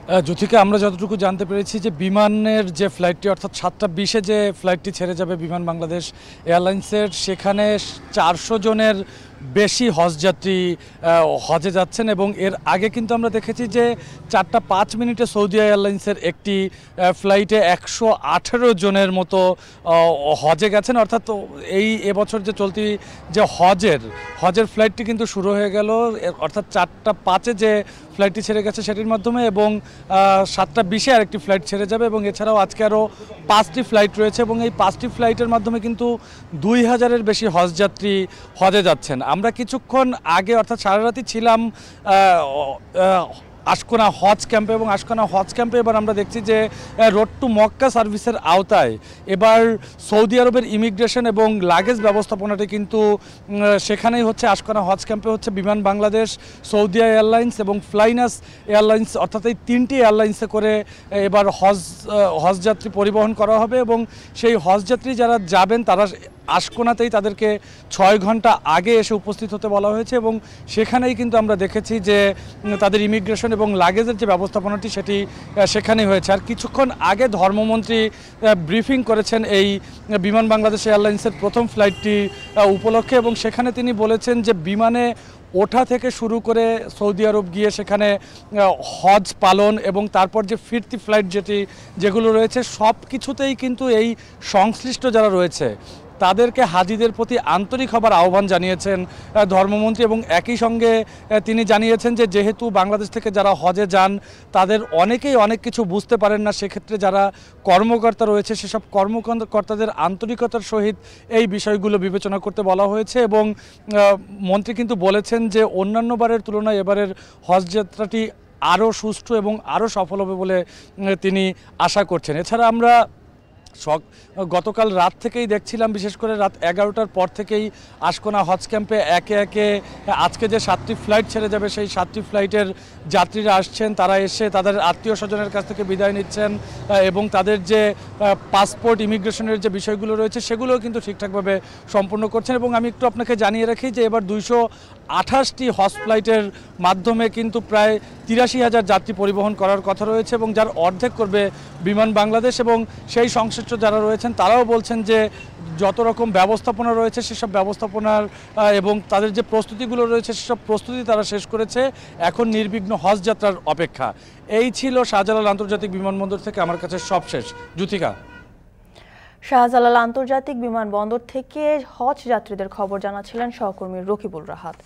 যুথিকা, আমরা যতটুকু জানতে পেরেছি যে বিমানের যে ফ্লাইটটি অর্থাৎ 7টা 20-এ যে ফ্লাইটটি ছেড়ে যাবে বিমান বাংলাদেশ এয়ারলাইন্সের, সেখানে 400 জনের বেশি হজযাত্রী হজে যাচ্ছেন। এবং এর আগে কিন্তু আমরা দেখেছি যে 4টা 5 মিনিটে সৌদি এয়ারলাইন্সের একটি ফ্লাইটে 118 জনের মতো হজে গেছেন। অর্থাৎ এই এবছর যে চলতি যে হজের ফ্লাইটটি কিন্তু শুরু হয়ে গেল, অর্থাৎ 4টা 5-এ যে ফ্লাইটটি ছেড়ে গেছে সেটির মাধ্যমে, এবং 7টা 20-এ আরেকটি ফ্লাইট ছেড়ে যাবে। এবং এছাড়াও আজকে আরও 5টি ফ্লাইট রয়েছে এবং এই 5টি ফ্লাইটের মাধ্যমে কিন্তু 2000-এর বেশি হজযাত্রী হজে যাচ্ছেন। আমরা কিছুক্ষণ আগে অর্থাৎ সারা রাতই ছিলাম আশকোনা হজ ক্যাম্পে, এবং আশকোনা হজ ক্যাম্পে এবার আমরা দেখছি যে রোড টু মক্কা সার্ভিসের আওতায় এবার সৌদি আরবের ইমিগ্রেশন এবং লাগেজ ব্যবস্থাপনাটি কিন্তু সেখানেই হচ্ছে। আশকোনা হজ ক্যাম্পে হচ্ছে বিমান বাংলাদেশ, সৌদি এয়ারলাইন্স এবং ফ্লাইনাস এয়ারলাইন্স, অর্থাৎ এই 3টি এয়ারলাইন্সে করে এবার হজযাত্রী পরিবহন করা হবে। এবং সেই হজযাত্রী যারা যাবেন তারা আশকোনাতেই তাদেরকে 6 ঘন্টা আগে এসে উপস্থিত হতে বলা হয়েছে, এবং সেখানেই কিন্তু আমরা দেখেছি যে তাদের ইমিগ্রেশন এবং লাগেজের যে ব্যবস্থাপনাটি সেটি সেখানেই হয়েছে। আর কিছুক্ষণ আগে ধর্মমন্ত্রী ব্রিফিং করেছেন এই বিমান বাংলাদেশ এয়ারলাইন্সের প্রথম ফ্লাইটটি উপলক্ষে, এবং সেখানে তিনি বলেছেন যে বিমানে ওঠা থেকে শুরু করে সৌদি আরব গিয়ে সেখানে হজ পালন এবং তারপর যে ফিরতি ফ্লাইট যেগুলো রয়েছে সব কিছুতেই কিন্তু এই সংশ্লিষ্ট যারা রয়েছে তাদেরকে হাজিদের প্রতি আন্তরিক হবার আহ্বান জানিয়েছেন ধর্মমন্ত্রী। এবং একই সঙ্গে তিনি জানিয়েছেন যে যেহেতু বাংলাদেশ থেকে যারা হজে যান তাদের অনেকেই অনেক কিছু বুঝতে পারেন না, সেক্ষেত্রে যারা কর্মকর্তা রয়েছে সেসব কর্মকর্তাদের আন্তরিকতার সহিত এই বিষয়গুলো বিবেচনা করতে বলা হয়েছে। এবং মন্ত্রী কিন্তু বলেছেন যে অন্যান্য বারের তুলনায় এবারের হজযাত্রাটি আরও সুষ্ঠু এবং আরও সফল হবে বলে তিনি আশা করছেন। এছাড়া আমরা গতকাল রাত থেকেই দেখছিলাম, বিশেষ করে রাত 11টার পর থেকেই আশকোনা হজ ক্যাম্পে একে একে আজকে যে 7টি ফ্লাইট ছেড়ে যাবে সেই 7টি ফ্লাইটের যাত্রীরা আসছেন, তারা এসে তাদের আত্মীয় স্বজনের কাছ থেকে বিদায় নিচ্ছেন এবং তাদের যে পাসপোর্ট ইমিগ্রেশনের যে বিষয়গুলো রয়েছে সেগুলোও কিন্তু ঠিকঠাকভাবে সম্পূর্ণ করছেন। এবং আমি একটু আপনাকে জানিয়ে রাখি যে এবার 228টি হজ ফ্লাইটের মাধ্যমে কিন্তু প্রায় 83,000 যাত্রী পরিবহন করার কথা রয়েছে, এবং যার অর্ধেক করবে বিমান বাংলাদেশ। এবং সেই সংশ্লিষ্ট যারা রয়েছেন তারাও বলছেন যে যত রকম ব্যবস্থাপনা রয়েছে সেসব ব্যবস্থাপনার এবং তাদের যে প্রস্তুতিগুলো রয়েছে সেসব প্রস্তুতি তারা শেষ করেছে, এখন নির্বিঘ্ন হজ যাত্রার অপেক্ষা। এই ছিল শাহজালাল আন্তর্জাতিক বিমানবন্দর থেকে আমার কাছে সবশেষ। যুথিকা। শাহজালাল আন্তর্জাতিক বিমানবন্দর থেকে হজ যাত্রীদের খবর জানাচ্ছিলেন সহকর্মী রকিবুল রাহাত।